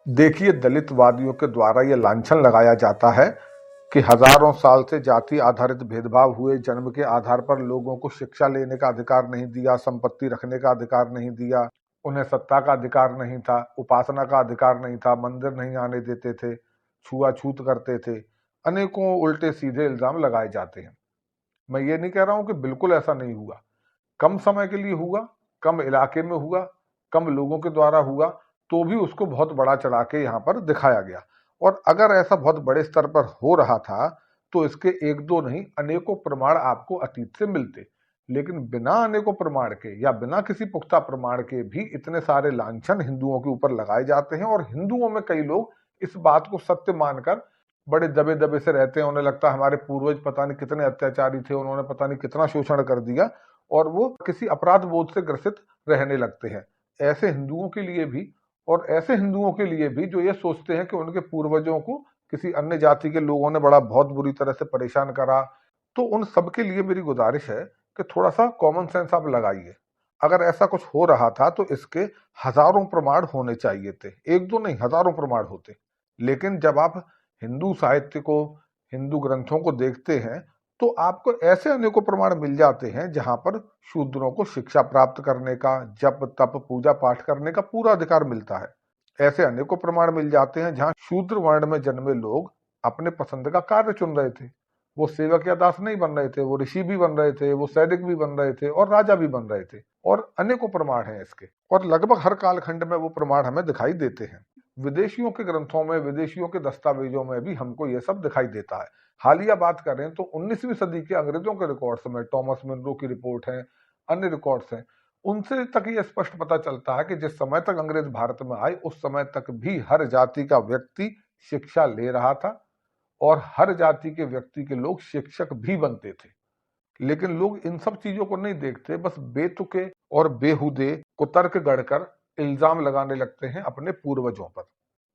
देखिए, दलितवादियों के द्वारा यह लांछन लगाया जाता है कि हजारों साल से जाति आधारित भेदभाव हुए, जन्म के आधार पर लोगों को शिक्षा लेने का अधिकार नहीं दिया, संपत्ति रखने का अधिकार नहीं दिया, उन्हें सत्ता का अधिकार नहीं था, उपासना का अधिकार नहीं था, मंदिर नहीं आने देते थे, छुआछूत करते थे। अनेकों उल्टे सीधे इल्जाम लगाए जाते हैं। मैं ये नहीं कह रहा हूं कि बिल्कुल ऐसा नहीं हुआ। कम समय के लिए हुआ, कम इलाके में हुआ, कम लोगों के द्वारा हुआ, तो भी उसको बहुत बड़ा चढ़ा के यहाँ पर दिखाया गया। और अगर ऐसा बहुत बड़े स्तर पर हो रहा था तो इसके एक दो नहीं अनेकों प्रमाण आपको अतीत से मिलते। लेकिन बिना अनेकों प्रमाण के या बिना किसी पुख्ता प्रमाण के भी इतने सारे लांछन हिंदुओं के ऊपर लगाए जाते हैं, और हिंदुओं में कई लोग इस बात को सत्य मानकर बड़े दबे दबे से रहते हैं। उन्हें लगता है हमारे पूर्वज पता नहीं कितने अत्याचारी थे, उन्होंने पता नहीं कितना शोषण कर दिया, और वो किसी अपराध बोध से ग्रसित रहने लगते हैं। ऐसे हिंदुओं के लिए भी, और ऐसे हिंदुओं के लिए भी जो ये सोचते हैं कि उनके पूर्वजों को किसी अन्य जाति के लोगों ने बड़ा बहुत बुरी तरह से परेशान करा, तो उन सबके लिए मेरी गुजारिश है कि थोड़ा सा कॉमन सेंस आप लगाइए। अगर ऐसा कुछ हो रहा था तो इसके हजारों प्रमाण होने चाहिए थे, एक दो नहीं हजारों प्रमाण होते। लेकिन जब आप हिंदू साहित्य को, हिंदू ग्रंथों को देखते हैं तो आपको ऐसे अनेकों प्रमाण मिल जाते हैं जहां पर शूद्रों को शिक्षा प्राप्त करने का, जप तप पूजा पाठ करने का पूरा अधिकार मिलता है। ऐसे अनेकों प्रमाण मिल जाते हैं जहां शूद्र वर्ण में जन्मे लोग अपने पसंद का कार्य चुन रहे थे। वो सेवक या दास नहीं बन रहे थे, वो ऋषि भी बन रहे थे, वो सैनिक भी बन रहे थे, और राजा भी बन रहे थे। और अनेकों प्रमाण हैं इसके, और लगभग हर कालखंड में वो प्रमाण हमें दिखाई देते हैं। विदेशियों के ग्रंथों में, विदेशियों के दस्तावेजों में भी हमको ये सब दिखाई देता है। हालिया बात करें तो 19वीं सदी के अंग्रेजों के रिकॉर्ड्स में टॉमस मिनरो की रिपोर्ट है, अन्य रिकॉर्ड्स हैं, उनसे तक ये स्पष्ट पता चलता है कि जिस समय तक अंग्रेज भारत में आए उस समय तक भी हर जाति का व्यक्ति शिक्षा ले रहा था, और हर जाति के व्यक्ति के लोग शिक्षक भी बनते थे। लेकिन लोग इन सब चीजों को नहीं देखते, बस बेतुके और बेहुदे कुतर्क गढ़कर इल्जाम लगाने लगते हैं अपने पूर्वजों पर।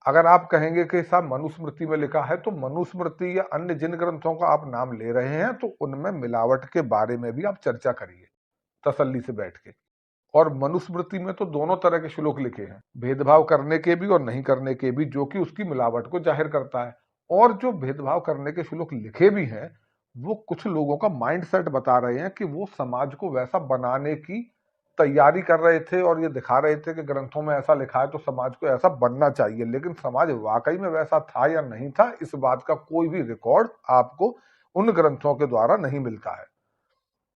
अगर आप कहेंगे कि साहब मनुस्मृति में लिखा है, तो मनुस्मृति या अन्य जिन ग्रंथों का आप नाम ले रहे हैं तो उनमें मिलावट के बारे में भी आप चर्चा करिए तसल्ली से बैठ के। और मनुस्मृति में तो दोनों तरह के श्लोक लिखे हैं, भेदभाव करने के भी और नहीं करने के भी, जो कि उसकी मिलावट को जाहिर करता है। और जो भेदभाव करने के श्लोक लिखे भी हैं वो कुछ लोगों का माइंडसेट बता रहे हैं कि वो समाज को वैसा बनाने की तैयारी कर रहे थे, और ये दिखा रहे थे कि ग्रंथों में ऐसा लिखा है तो समाज को ऐसा बनना चाहिए। लेकिन समाज वाकई में वैसा था या नहीं था, इस बात का कोई भी रिकॉर्ड आपको उन ग्रंथों के द्वारा नहीं मिलता है।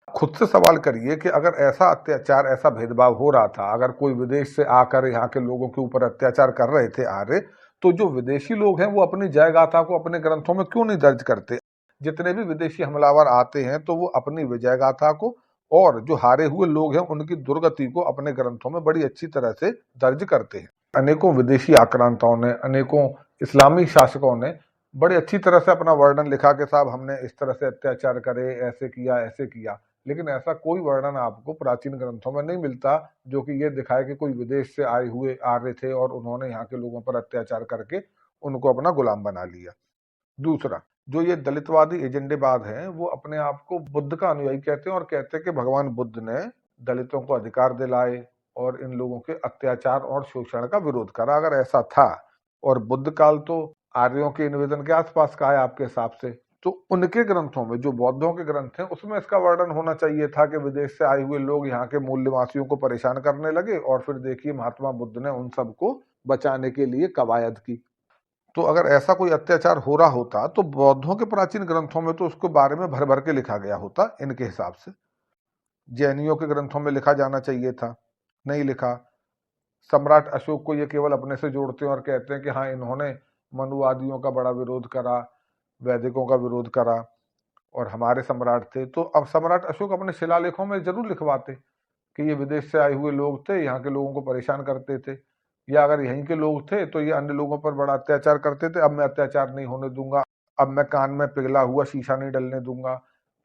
खुद से सवाल करिए कि अगर ऐसा अत्याचार, ऐसा भेदभाव हो रहा था, अगर कोई विदेश से आकर यहाँ के लोगों के ऊपर अत्याचार कर रहे थे आर्य, तो जो विदेशी लोग हैं वो अपनी जय गाथा को अपने ग्रंथों में क्यों नहीं दर्ज करते? जितने भी विदेशी हमलावर आते हैं तो वो अपनी विजय गाथा को, और जो हारे हुए लोग हैं उनकी दुर्गति को अपने ग्रंथों में बड़ी अच्छी तरह से दर्ज करते हैं। अनेकों विदेशी आक्रांताओं ने, अनेकों इस्लामी शासकों ने बड़ी अच्छी तरह से अपना वर्णन लिखा कि साहब हमने इस तरह से अत्याचार करे, ऐसे किया, ऐसे किया। लेकिन ऐसा कोई वर्णन आपको प्राचीन ग्रंथों में नहीं मिलता जो कि ये दिखाए कि कोई विदेश से आए हुए आर्य थे और उन्होंने यहाँ के लोगों पर अत्याचार करके उनको अपना गुलाम बना लिया। दूसरा, जो ये दलितवादी एजेंडेबाज हैं वो अपने आप को बुद्ध का अनुयायी कहते हैं, और कहते हैं कि भगवान बुद्ध ने दलितों को अधिकार दिलाए और इन लोगों के अत्याचार और शोषण का विरोध करा। अगर ऐसा था, और बुद्ध काल तो आर्यों के निवेदन के आसपास का है आपके हिसाब से, तो उनके ग्रंथों में, जो बौद्धों के ग्रंथ हैं, उसमें इसका वर्णन होना चाहिए था कि विदेश से आए हुए लोग यहाँ के मूल निवासियों को परेशान करने लगे, और फिर देखिए महात्मा बुद्ध ने उन सबको बचाने के लिए कवायद की। तो अगर ऐसा कोई अत्याचार हो रहा होता तो बौद्धों के प्राचीन ग्रंथों में तो उसके बारे में भर भर के लिखा गया होता इनके हिसाब से। जैनियों के ग्रंथों में लिखा जाना चाहिए था, नहीं लिखा। सम्राट अशोक को ये केवल अपने से जोड़ते हैं और कहते हैं कि हाँ इन्होंने मनुवादियों का बड़ा विरोध करा, वैदिकों का विरोध करा, और हमारे सम्राट थे। तो अब सम्राट अशोक अपने शिलालेखों में जरूर लिखवाते कि ये विदेश से आए हुए लोग थे, यहाँ के लोगों को परेशान करते थे, या अगर यहीं के लोग थे तो ये अन्य लोगों पर बड़ा अत्याचार करते थे, अब मैं अत्याचार नहीं होने दूंगा, अब मैं कान में पिघला हुआ शीशा नहीं डलने दूंगा,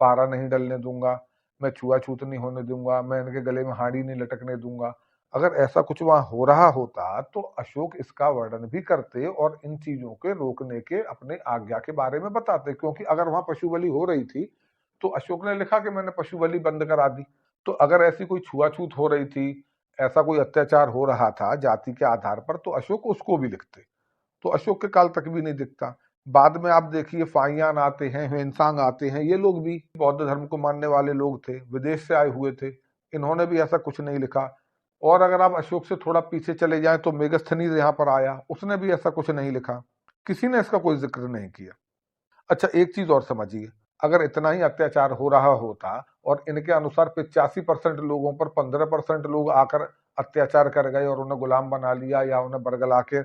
पारा नहीं डलने दूंगा, मैं छुआछूत नहीं होने दूंगा, मैं इनके गले में हाड़ी नहीं लटकने दूंगा। अगर ऐसा कुछ वहां हो रहा होता तो अशोक इसका वर्णन भी करते और इन चीजों के रोकने के अपने आज्ञा के बारे में बताते, क्योंकि अगर वहां पशु बलि हो रही थी तो अशोक ने लिखा कि मैंने पशु बलि बंद करा दी। तो अगर ऐसी कोई छुआछूत हो रही थी, ऐसा कोई अत्याचार हो रहा था जाति के आधार पर, तो अशोक उसको भी लिखते। तो अशोक के काल तक भी नहीं दिखता। बाद में आप देखिए फाहियान आते हैं, ह्वेनसांग आते हैं, ये लोग भी बौद्ध धर्म को मानने वाले लोग थे, विदेश से आए हुए थे, इन्होंने भी ऐसा कुछ नहीं लिखा। और अगर आप अशोक से थोड़ा पीछे चले जाएं तो मेगस्थनीज यहाँ पर आया, उसने भी ऐसा कुछ नहीं लिखा, किसी ने इसका कोई जिक्र नहीं किया। अच्छा एक चीज और समझिए, अगर इतना ही अत्याचार हो रहा होता और इनके अनुसार 85% लोगों पर 15% लोग आकर अत्याचार कर गए और उन्हें गुलाम बना लिया या उन्हें बरगला के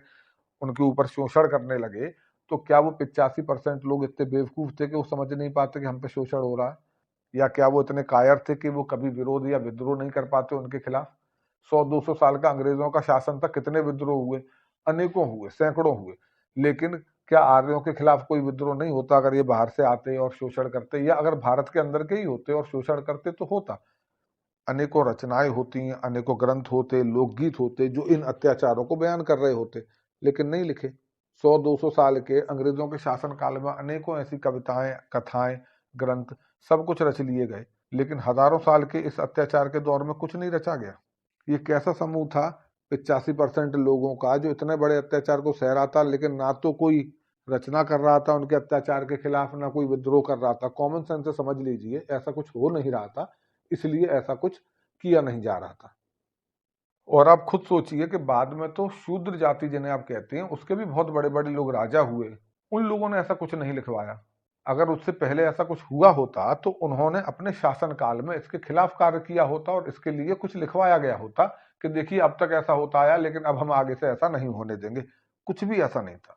उनके ऊपर शोषण करने लगे, तो क्या वो 85% लोग इतने बेवकूफ थे कि वो समझ नहीं पाते कि हम पे शोषण हो रहा है? या क्या वो इतने कायर थे कि वो कभी विरोध या विद्रोह नहीं कर पाते उनके खिलाफ? 100-200 साल का अंग्रेजों का शासन था, कितने विद्रोह हुए? अनेकों हुए, सैकड़ों हुए। लेकिन क्या आर्यों के खिलाफ कोई विद्रोह नहीं होता अगर ये बाहर से आते और शोषण करते, या अगर भारत के अंदर के ही होते और शोषण करते तो होता। अनेकों रचनाएं होती, अनेकों ग्रंथ होते, लोकगीत होते जो इन अत्याचारों को बयान कर रहे होते, लेकिन नहीं लिखे। 100-200 साल के अंग्रेजों के शासन काल में अनेकों ऐसी कविताएं, कथाएं, ग्रंथ सब कुछ रच लिए गए, लेकिन हजारों साल के इस अत्याचार के दौर में कुछ नहीं रचा गया। ये कैसा समूह था 85% लोगों का जो इतने बड़े अत्याचार को सह रहा था, लेकिन ना तो कोई रचना कर रहा था उनके अत्याचार के खिलाफ, ना कोई विद्रोह कर रहा था। कॉमन सेंस से समझ लीजिए ऐसा कुछ हो नहीं रहा था, इसलिए ऐसा कुछ किया नहीं जा रहा था। और आप खुद सोचिए कि बाद में तो शूद्र जाति जिन्हें आप कहते हैं उसके भी बहुत बड़े बड़े लोग राजा हुए, उन लोगों ने ऐसा कुछ नहीं लिखवाया। अगर उससे पहले ऐसा कुछ हुआ होता तो उन्होंने अपने शासन काल में इसके खिलाफ कार्य किया होता और इसके लिए कुछ लिखवाया गया होता कि देखिए अब तक ऐसा होता आया, लेकिन अब हम आगे से ऐसा नहीं होने देंगे। कुछ भी ऐसा नहीं था।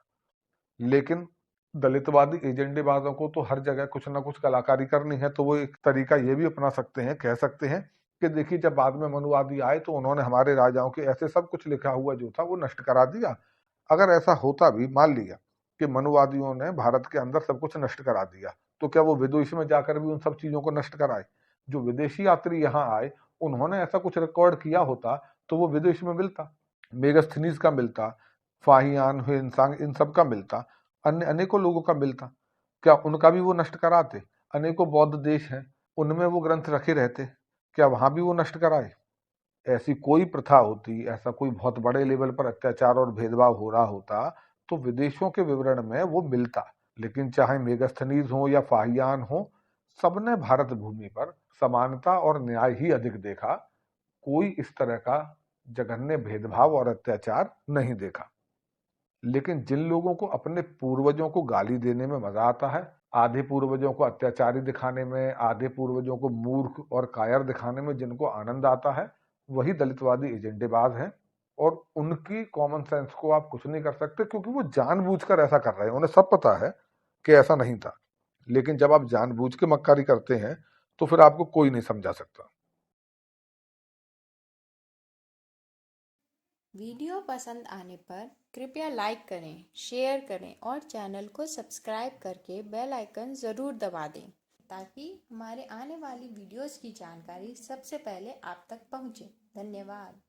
लेकिन दलितवादी एजेंडेबाजों को तो हर जगह कुछ ना कुछ कलाकारी करनी है, तो वो एक तरीका ये भी अपना सकते हैं, कह सकते हैं कि देखिए जब बाद में मनुवादी आए तो उन्होंने हमारे राजाओं के ऐसे सब कुछ लिखा हुआ जो था वो नष्ट करा दिया। अगर ऐसा होता भी, मान लिया कि मनुवादियों ने भारत के अंदर सब कुछ नष्ट करा दिया, तो क्या वो विदेश में जाकर भी उन सब चीजों को नष्ट कराए? जो विदेशी यात्री यहाँ आए उन्होंने ऐसा कुछ रिकॉर्ड किया होता तो वो विदेश में मिलता, मेगास्थनीज का मिलता, फाहियान, ह्वेनसांग, इन सब का मिलता, अन्य अनेकों लोगों का मिलता। क्या उनका भी वो नष्ट कराते? अनेकों बौद्ध देश हैं, उनमें वो ग्रंथ रखे रहते, क्या वहां भी वो नष्ट कराए? ऐसी कोई प्रथा होती, ऐसा कोई बहुत बड़े लेवल पर अत्याचार और भेदभाव हो रहा होता तो विदेशों के विवरण में वो मिलता। लेकिन चाहे मेगास्थनीज हो या फाहियान हो, सबने भारत भूमि पर समानता और न्याय ही अधिक देखा, कोई इस तरह का जघन्य भेदभाव और अत्याचार नहीं देखा। लेकिन जिन लोगों को अपने पूर्वजों को गाली देने में मजा आता है, आधे पूर्वजों को अत्याचारी दिखाने में, आधे पूर्वजों को मूर्ख और कायर दिखाने में जिनको आनंद आता है, वही दलितवादी एजेंडेबाज हैं। और उनकी कॉमन सेंस को आप कुछ नहीं कर सकते, क्योंकि वो जानबूझकर ऐसा कर रहे हैं, उन्हें सब पता है कि ऐसा नहीं था। लेकिन जब आप जानबूझ के मक्कारी करते हैं तो फिर आपको कोई नहीं समझा सकता। वीडियो पसंद आने पर कृपया लाइक करें, शेयर करें और चैनल को सब्सक्राइब करके बेल आइकन ज़रूर दबा दें ताकि हमारे आने वाली वीडियोस की जानकारी सबसे पहले आप तक पहुंचे। धन्यवाद।